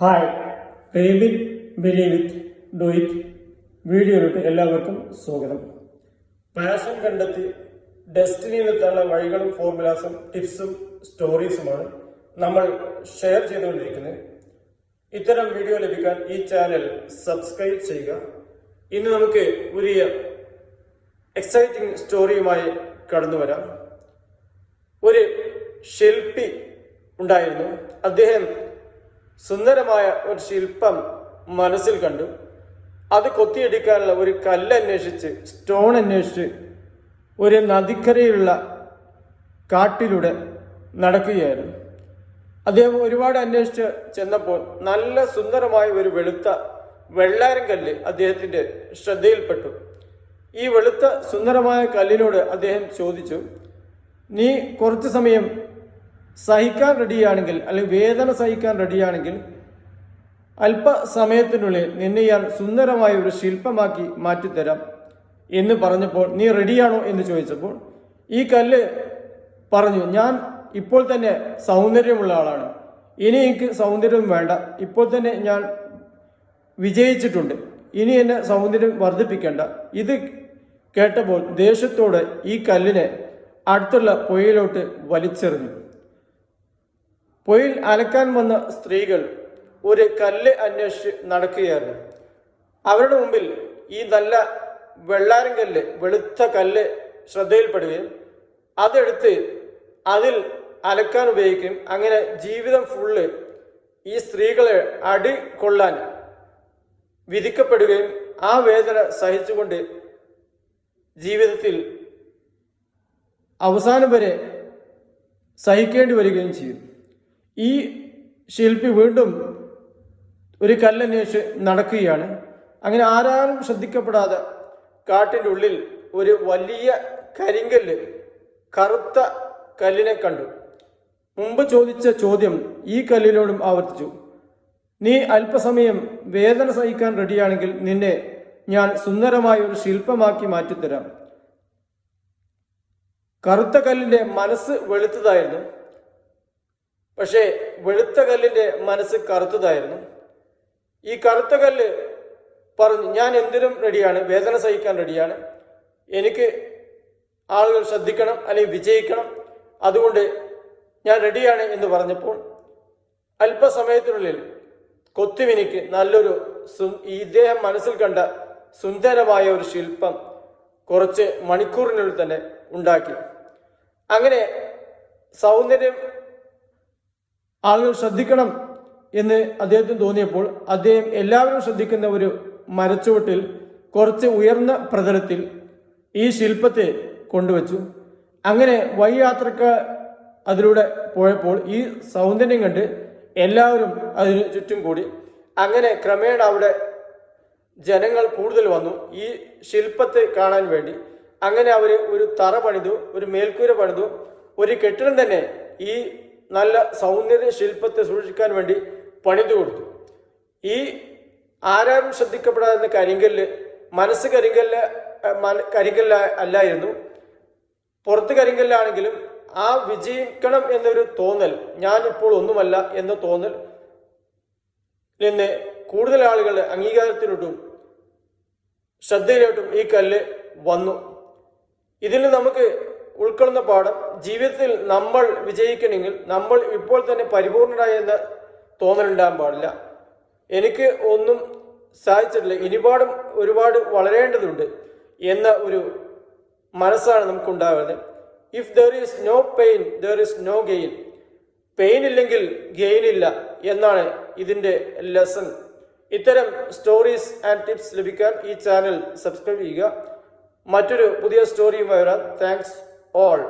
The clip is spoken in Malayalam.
ഹായ്, റേബിൻ ബിലീവ് ഇറ്റ് ഡു ഇറ്റ് വീഡിയോയിലോട്ട് എല്ലാവർക്കും സ്വാഗതം. പാഷൻ കണ്ടെത്തി ഡെസ്റ്റിനിയിലെത്താനുള്ള വഴികളും ഫോർമുലാസും ടിപ്സും സ്റ്റോറീസുമാണ് നമ്മൾ ഷെയർ ചെയ്തുകൊണ്ടിരിക്കുന്നത്. ഇത്തരം വീഡിയോ ലഭിക്കാൻ ഈ ചാനൽ സബ്സ്ക്രൈബ് ചെയ്യുക. ഇന്ന് നമുക്ക് ഒരു എക്സൈറ്റിംഗ് സ്റ്റോറിയുമായി കടന്നു വരാം. ഒരു ശില്പി ഉണ്ടായിരുന്നു. അദ്ദേഹം സുന്ദരമായ ഒരു ശില്പം മനസ്സിൽ കണ്ടു. അത് കൊത്തിയെടുക്കാനുള്ള ഒരു കല്ല് അന്വേഷിച്ച്, സ്റ്റോൺ അന്വേഷിച്ച് ഒരു നദിക്കരയിലുള്ള കാട്ടിലൂടെ നടക്കുകയായിരുന്നു. അദ്ദേഹം ഒരുപാട് അന്വേഷിച്ച് ചെന്നപ്പോൾ നല്ല സുന്ദരമായ ഒരു വെളുത്ത വെള്ളാരം കല്ല് അദ്ദേഹത്തിൻ്റെ ശ്രദ്ധയിൽപ്പെട്ടു. ഈ വെളുത്ത സുന്ദരമായ കല്ലിനോട് അദ്ദേഹം ചോദിച്ചു, നീ കുറച്ച് സമയം സഹിക്കാൻ റെഡിയാണെങ്കിൽ, അല്ലെങ്കിൽ വേദന സഹിക്കാൻ റെഡിയാണെങ്കിൽ അല്പസമയത്തിനുള്ളിൽ നിന്നെ ഞാൻ സുന്ദരമായ ഒരു ശില്പമാക്കി മാറ്റിത്തരാം എന്ന് പറഞ്ഞപ്പോൾ, നീ റെഡിയാണോ എന്ന് ചോദിച്ചപ്പോൾ ഈ കല്ല് പറഞ്ഞു, ഞാൻ ഇപ്പോൾ തന്നെ സൗന്ദര്യമുള്ള ആളാണ്, ഇനി എനിക്ക് സൗന്ദര്യം വേണ്ട, ഇപ്പോൾ തന്നെ ഞാൻ വിജയിച്ചിട്ടുണ്ട്, ഇനി എന്നെ സൗന്ദര്യം വർദ്ധിപ്പിക്കേണ്ട. ഇത് കേട്ടപ്പോൾ ദേഷ്യത്തോടെ ഈ കല്ലിനെ അടുത്തുള്ള പുഴയിലോട്ട് വലിച്ചെറിഞ്ഞു. പുഴയിൽ അലക്കാൻ വന്ന സ്ത്രീകൾ ഒരു കല്ല് അന്വേഷിച്ച് നടക്കുകയായിരുന്നു. അവരുടെ മുമ്പിൽ ഈ നല്ല വെള്ളാരം കല്ല്, വെളുത്ത കല്ല് ശ്രദ്ധയിൽപ്പെടുകയും അതെടുത്ത് അതിൽ അലക്കാൻ ഉപയോഗിക്കും. അങ്ങനെ ജീവിതം ഫുള്ള് ഈ സ്ത്രീകളെ അടി കൊള്ളാൻ വിധിക്കപ്പെടുകയും ആ വേദന സഹിച്ചുകൊണ്ട് ജീവിതത്തിൽ അവസാനം വരെ സഹിക്കേണ്ടി വരികയും ചെയ്യും. ഈ ശില്പി വീണ്ടും ഒരു കല്ലന്വേഷിച്ച് നടക്കുകയാണ്. അങ്ങനെ ആരാലും ശ്രദ്ധിക്കപ്പെടാതെ കാട്ടിൻ്റെ ഉള്ളിൽ ഒരു വലിയ കരിങ്കല്ല്, കറുത്ത കല്ലിനെ കണ്ടു. മുമ്പ് ചോദിച്ച ചോദ്യം ഈ കല്ലിനോടും ആവർത്തിച്ചു, നീ അല്പസമയം വേദന സഹിക്കാൻ റെഡിയാണെങ്കിൽ നിന്നെ ഞാൻ സുന്ദരമായ ഒരു ശില്പമാക്കി മാറ്റിത്തരാം. കറുത്ത കല്ലിൻ്റെ മനസ്സ് വെളുത്തതായിരുന്നു, പക്ഷേ വെളുത്ത കല്ലിൻ്റെ മനസ്സ് കറുത്തതായിരുന്നു. ഈ കറുത്ത കല്ല് പറഞ്ഞു, ഞാൻ എന്തിനും റെഡിയാണ്, വേദന സഹിക്കാൻ റെഡിയാണ്, എനിക്ക് ആളുകൾ ശ്രദ്ധിക്കണം അല്ലെങ്കിൽ വിജയിക്കണം, അതുകൊണ്ട് ഞാൻ റെഡിയാണ് എന്ന് പറഞ്ഞപ്പോൾ അല്പസമയത്തിനുള്ളിൽ കൊത്തുമിനിക്ക് നല്ലൊരു ഇദ്ദേഹം മനസ്സിൽ കണ്ട സുന്ദരമായ ഒരു ശില്പം കുറച്ച് മണിക്കൂറിനുള്ളിൽ തന്നെ ഉണ്ടാക്കി. അങ്ങനെ സൗന്ദര്യം ആളുകൾ ശ്രദ്ധിക്കണം എന്ന് അദ്ദേഹത്തിന് തോന്നിയപ്പോൾ അദ്ദേഹം എല്ലാവരും ശ്രദ്ധിക്കുന്ന ഒരു മരച്ചുവട്ടിൽ കുറച്ച് ഉയർന്ന പ്രതലത്തിൽ ഈ ശില്പത്തെ കൊണ്ടുവച്ചു. അങ്ങനെ വഴിയാത്രക്കാർ അതിലൂടെ പോയപ്പോൾ ഈ സൗന്ദര്യം കണ്ട് എല്ലാവരും അതിന് ചുറ്റും കൂടി. അങ്ങനെ ക്രമേണ അവിടെ ജനങ്ങൾ കൂടുതൽ വന്നു ഈ ശില്പത്തെ കാണാൻ വേണ്ടി. അങ്ങനെ അവർ ഒരു തറ പണിതു, ഒരു മേൽക്കൂര പണിതു, ഒരു കെട്ടിടം തന്നെ ഈ നല്ല സൗന്ദര്യ ശില്പത്തെ സൂക്ഷിക്കാൻ വേണ്ടി പണിതു കൊടുത്തു. ഈ ആരാരും ശ്രദ്ധിക്കപ്പെടാവുന്ന കരിങ്കല്ല് മനസ്സ് കരിങ്കല്ല് അല്ലായിരുന്നു, പുറത്ത് കരിങ്കല്ലാണെങ്കിലും ആ വിജയിക്കണം എന്നൊരു തോന്നൽ, ഞാൻ ഇപ്പോൾ ഒന്നുമല്ല എന്ന തോന്നൽ നിന്ന് കൂടുതൽ ആളുകളുടെ അംഗീകാരത്തിലോട്ടും ശ്രദ്ധയിലോട്ടും ഈ കല്ല് വന്നു. ഇതിൽ നമുക്ക് ഉൾക്കൊള്ളുന്ന പാഠം, ജീവിതത്തിൽ നമ്മൾ വിജയിക്കണമെങ്കിൽ നമ്മൾ ഇപ്പോൾ തന്നെ പരിപൂർണരായ എന്ന തോന്നലുണ്ടാകാൻ പാടില്ല. എനിക്ക് ഒന്നും സാധിച്ചിട്ടില്ല, ഇനിപാടും ഒരുപാട് വളരേണ്ടതുണ്ട് എന്ന ഒരു മനസ്സാണ് നമുക്കുണ്ടാകുന്നത്. If there is no pain there is no gain. Pain ഇല്ലെങ്കിൽ ഗെയിൻ ഇല്ല എന്നാണ് ഇതിൻ്റെ ലെസൺ. ഇത്തരം സ്റ്റോറീസ് ആൻഡ് ടിപ്സ് ലഭിക്കാൻ ഈ ചാനൽ സബ്സ്ക്രൈബ് ചെയ്യുക. മറ്റൊരു പുതിയ സ്റ്റോറിയുമായി വരാം. Thanks all.